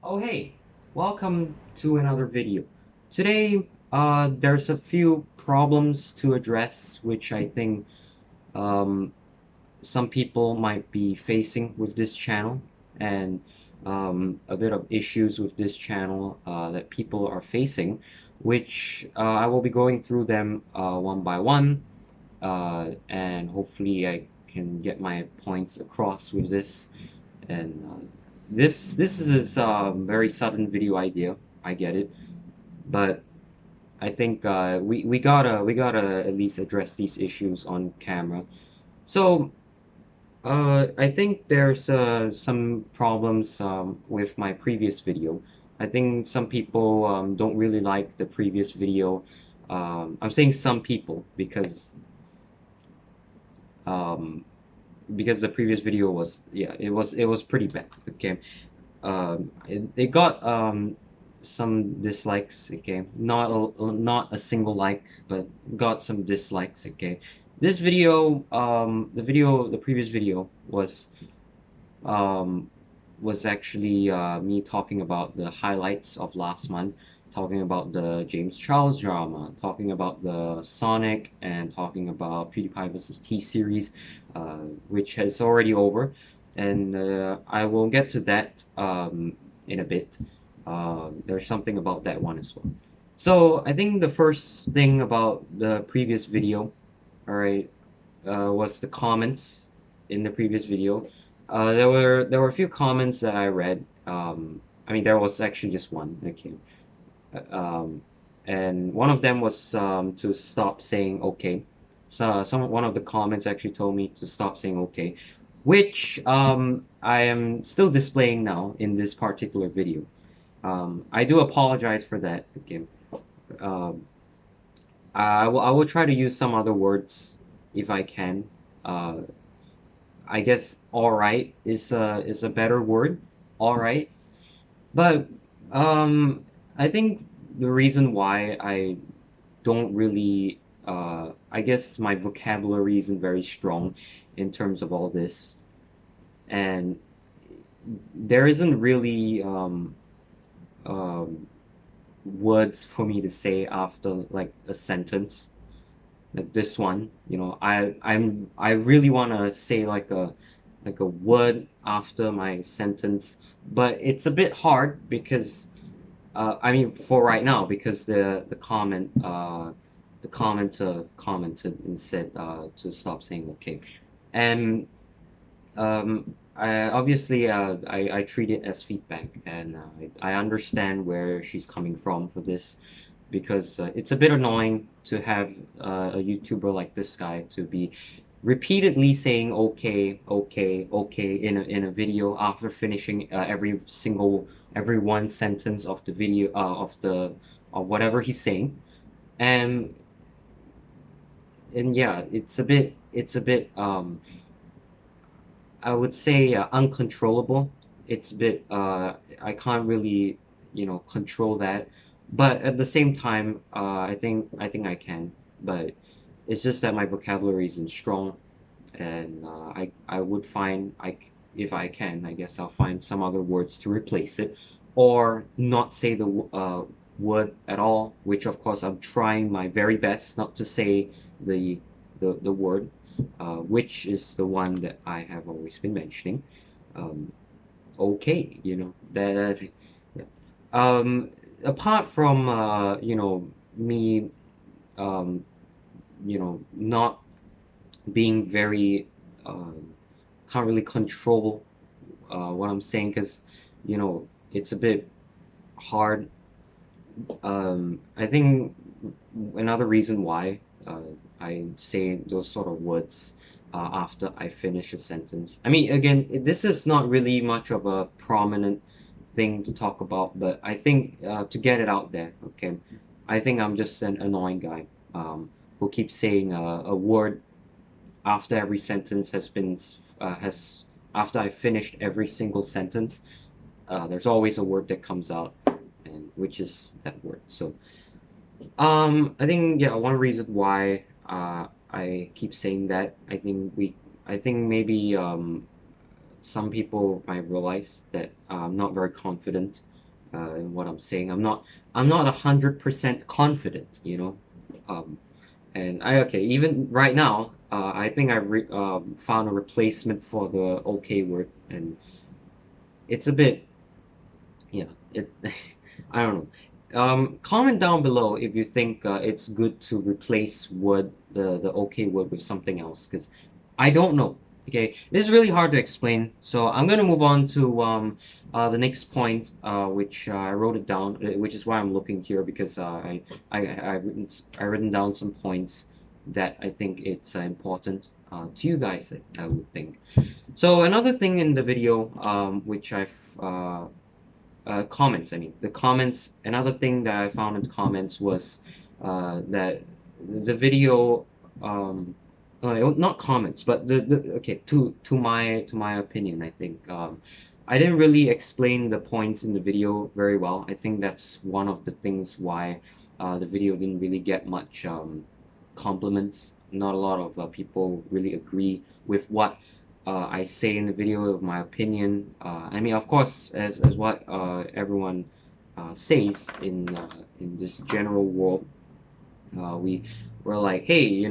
Oh hey, welcome to another video. Today, there's a few problems to address which I think um, some people might be facing with this channel, and a bit of issues with this channel that people are facing, which I will be going through them one by one, and hopefully I can get my points across with this. And this is a very sudden video idea. I get it, but I think we gotta at least address these issues on camera. So I think there's some problems with my previous video. I think some people don't really like the previous video. I'm saying some people um, because the previous video was, yeah, it was pretty bad. Okay, it got some dislikes. Okay, not a single like, but got some dislikes. Okay, this video, the previous video um was actually me talking about the highlights of last month, talking about the James Charles drama, talking about the Sonic, and talking about PewDiePie versus T series, which has already over, and I will get to that in a bit. There's something about that one as well. So I think the first thing about the previous video, all right, was the comments in the previous video. There were a few comments that I read. I mean, there was actually just one. Okay, um, and one of them was to stop saying okay. So one of the comments actually told me to stop saying okay, which I am still displaying now in this particular video. I do apologize for that. Okay, um, I will try to use some other words if I can. Uh, I guess all right is a better word. All right, but um, I think the reason why I don't really I guess my vocabulary isn't very strong in terms of all this, and there isn't really um, words for me to say after like a sentence like this one. I really want to say like a word after my sentence, but it's a bit hard because I mean for right now, because the commenter commented and said to stop saying okay, and I treat it as feedback, and I understand where she's coming from for this, because it's a bit annoying to have a YouTuber like this guy to be repeatedly saying okay, okay, okay in a video after finishing every one sentence of the video, of whatever he's saying, and yeah, it's a bit I would say uncontrollable. It's a bit I can't really control that, but at the same time I think I can, but it's just that my vocabulary isn't strong, and I would find if I can, I guess I'll find some other words to replace it, or not say the word at all, which of course I'm trying my very best not to say the the word, which is the one that I have always been mentioning. Um, okay, yeah. Um, Apart from me, um, not being very can't really control what I'm saying, because it's a bit hard. I think another reason why I say those sort of words after I finish a sentence. I mean, again, this is not really much of a prominent thing to talk about, but I think to get it out there, okay, I think I'm just an annoying guy who keeps saying a word after every sentence has after I finished every single sentence. There's always a word that comes out, and which is that word. So I think, yeah, one reason why I keep saying that, I think maybe some people might realize that I'm not very confident in what I'm saying. I'm not 100% confident, you know. Um, and I okay, even right now, I think found a replacement for the okay word, and it's a bit, yeah, it I don't know. Comment down below if you think it's good to replace the okay word with something else, because I don't know. Okay, this is really hard to explain, so I'm gonna move on to the next point, which I wrote it down, which is why I'm looking here, because I written down some points that I think it's important to you guys. I would think. So another thing in the video, which I've comments. I mean, the comments. Another thing that I found in the comments was that the video, not comments, but the okay, to my opinion, I think I didn't really explain the points in the video very well. I think that's one of the things why the video didn't really get much compliments. Not a lot of people really agree with what I say in the video of my opinion. I mean, of course, as what everyone says in this general world, we're like, hey,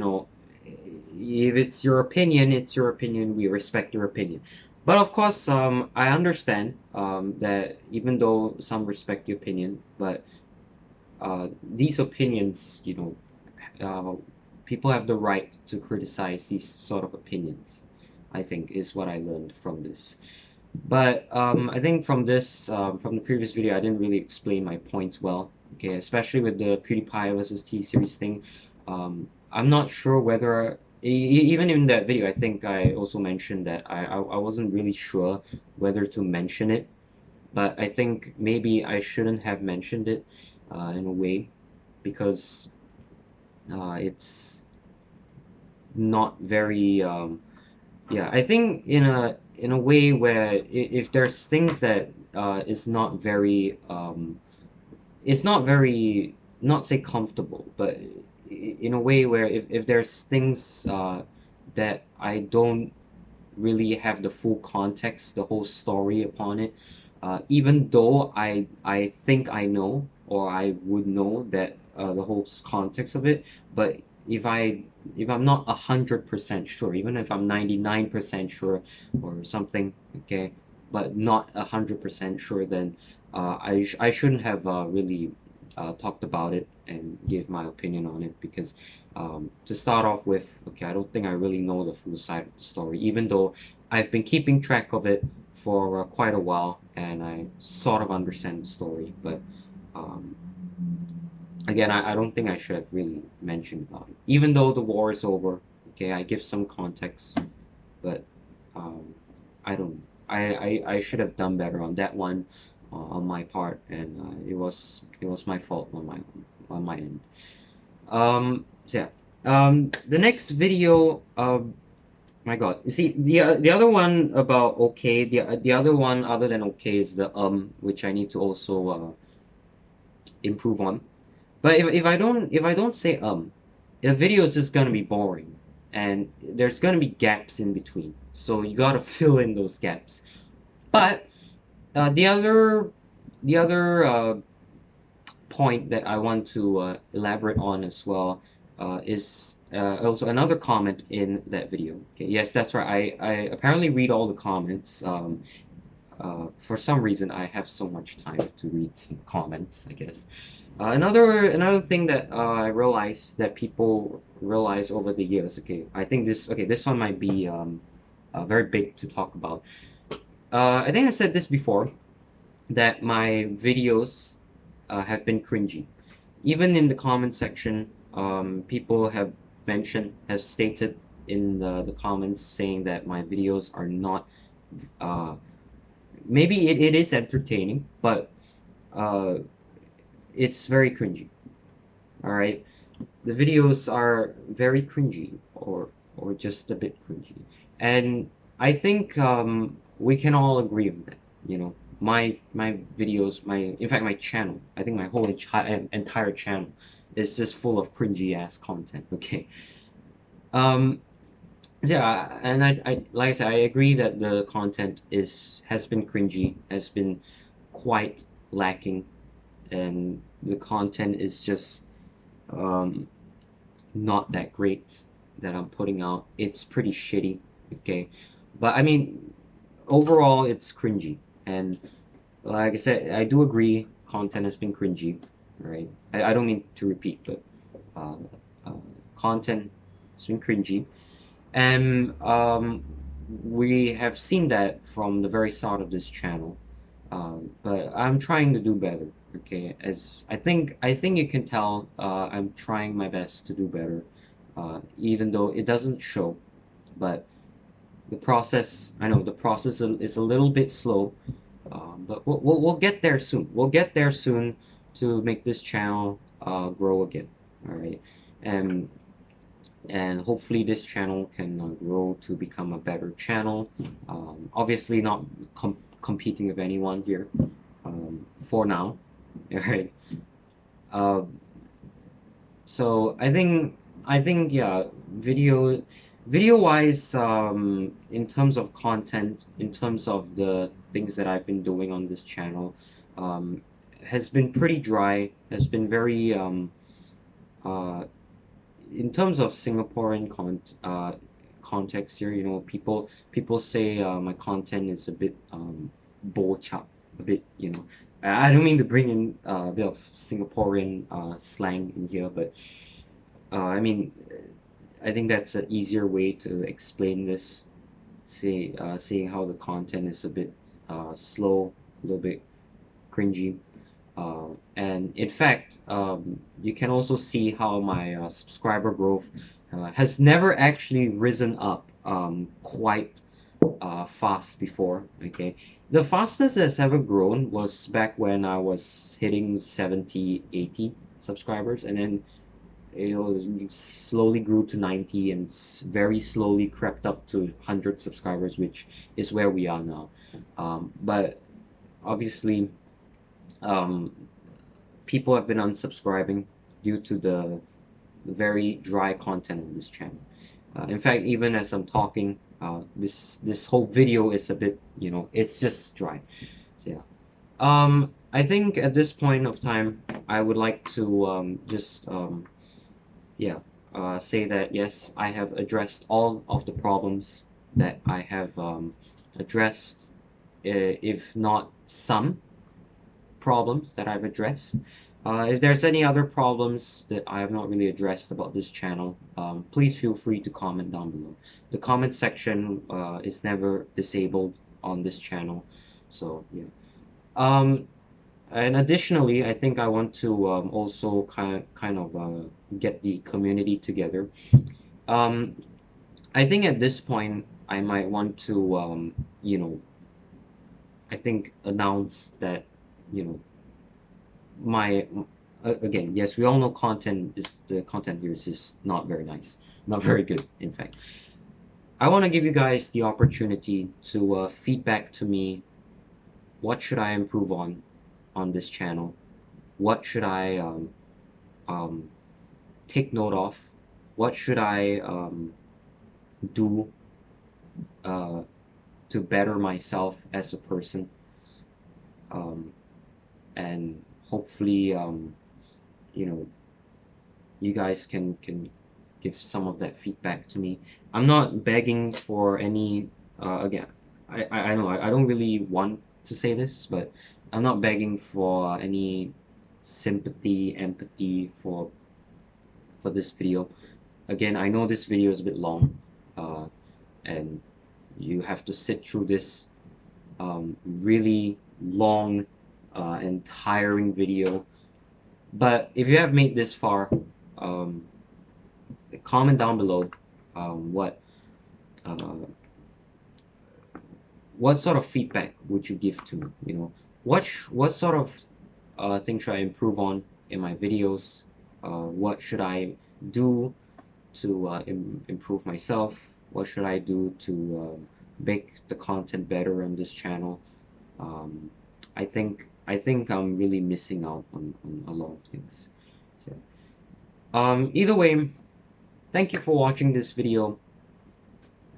if it's your opinion, it's your opinion. We respect your opinion. But of course, I understand that even though some respect the opinion, but these opinions, people have the right to criticize these sort of opinions. I think is what I learned from this. But I think from the previous video, I didn't really explain my points well. Okay, especially with the PewDiePie versus T-Series thing. I'm not sure whether even in that video, I think I also mentioned that I wasn't really sure whether to mention it, but I think maybe I shouldn't have mentioned it in a way, because it's not very yeah, I think in a way where if there's things that is not very it's not very, not say comfortable, but in a way where if there's things that I don't really have the full context, the whole story upon it, even though I think I know, or I would know that the whole context of it, but if I if I'm not 100% sure, even if I'm 99% sure or something, okay, but not 100% sure, then I shouldn't have really talked about it and give my opinion on it, because to start off with, okay, I don't think I really know the full side of the story, even though I've been keeping track of it for quite a while, and I sort of understand the story, but um, again, I don't think I should have really mentioned about it. Even though the war is over, okay, I give some context, but um, I don't. I should have done better on that one on my part, and it was my fault on my end. So yeah. The next video. My God. You see, the other one about okay, the other one other than okay is the which I need to also improve on. But if I don't say the video is just gonna be boring, and there's gonna be gaps in between. So you gotta fill in those gaps. But the other point that I want to elaborate on as well is also another comment in that video. Okay, yes, that's right. I apparently read all the comments. For some reason, I have so much time to read some comments, I guess. Another thing that I realized that people realize over the years. I think this one might be very big to talk about. I think I've said this before, that my videos have been cringy. Even in the comment section, people have stated in the comments saying that my videos are not. Uh, Maybe it is entertaining, but uh, it's very cringy. All right, the videos are very cringy, or just a bit cringy, and I think we can all agree on that. My videos, in fact, my channel. I think my whole entire channel is just full of cringy ass content. Okay. Um. Yeah, and like I said, I agree that the content has been cringy, has been quite lacking, and the content is just um, not that great that I'm putting out. It's pretty shitty, okay? But I mean, overall, it's cringy. And like I said, I do agree content has been cringy, right? I don't mean to repeat, but uh, uh, content has been cringy. And we have seen that from the very start of this channel. But I'm trying to do better. Okay, as I think you can tell, I'm trying my best to do better, even though it doesn't show. But the process, I know the process is a little bit slow, but we'll get there soon. We'll get there soon to make this channel grow again. All right, and and hopefully this channel can grow to become a better channel. Obviously not competing with anyone here for now. All right. Um, so I think yeah, video wise, in terms of content, in terms of the things that I've been doing on this channel, um, has been pretty dry. Has been very uh, in terms of Singaporean context here, people say my content is a bit bo chap, a bit, I don't mean to bring in a bit of Singaporean slang in here, but I mean, I think that's an easier way to explain this. Seeing how the content is a bit slow, a little bit cringy. And in fact, you can also see how my subscriber growth has never actually risen up quite fast before. Okay, the fastest it's ever grown was back when I was hitting 70, 80 subscribers, and then it slowly grew to 90 and very slowly crept up to 100 subscribers, which is where we are now. But obviously, um, people have been unsubscribing due to the very dry content on this channel. In fact, even as I'm talking, this whole video is a bit, it's just dry. So yeah. I think at this point of time, I would like to just yeah, say that yes, I have addressed all of the problems that I have addressed, if not some problems that I've addressed. If there's any other problems that I have not really addressed about this channel, please feel free to comment down below. The comment section is never disabled on this channel, so yeah. Um, and additionally, I think I want to also kind of get the community together. Um, I think at this point I might want to I think announce that you know my again, yes, we all know the content here is just not very nice, not very good, in fact. I want to give you guys the opportunity to feedback to me, what should I improve on this channel, what should I um, take note of, what should I do uh, to better myself as a person, um, and hopefully you know you guys can give some of that feedback to me. I'm not begging for any again, I know I don't really want to say this, but I'm not begging for any sympathy, empathy for this video. Again, I know this video is a bit long, and you have to sit through this really long and tiring video. But if you have made this far, um, comment down below um, what uh, what sort of feedback would you give to me? What sort of things should I improve on in my videos? What should I do to improve myself? What should I do to make the content better on this channel? Um, I think I'm really missing out on a lot of things. So, either way, thank you for watching this video.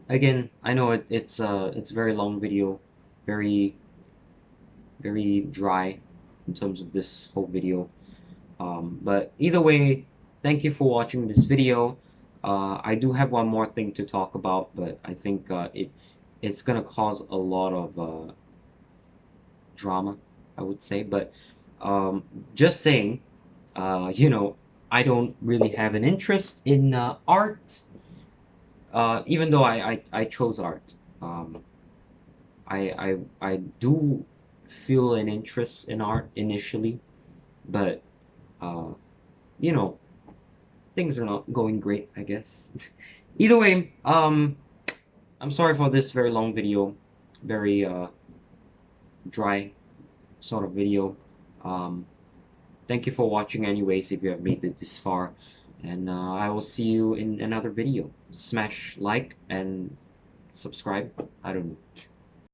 Again, I know it's a very long video, very very dry. in terms of this whole video. But either way, thank you for watching this video. I do have one more thing to talk about, but I think it's gonna cause a lot of drama, I would say. But um, just saying, you know, I don't really have an interest in art, even though I chose art. Um, I do feel an interest in art initially, but uh, you know, things are not going great, I guess. Either way, I'm sorry for this very long video, very dry sort of video. Um, Thank you for watching anyways if you have made it this far. And I will see you in another video. Smash like and subscribe. I don't know.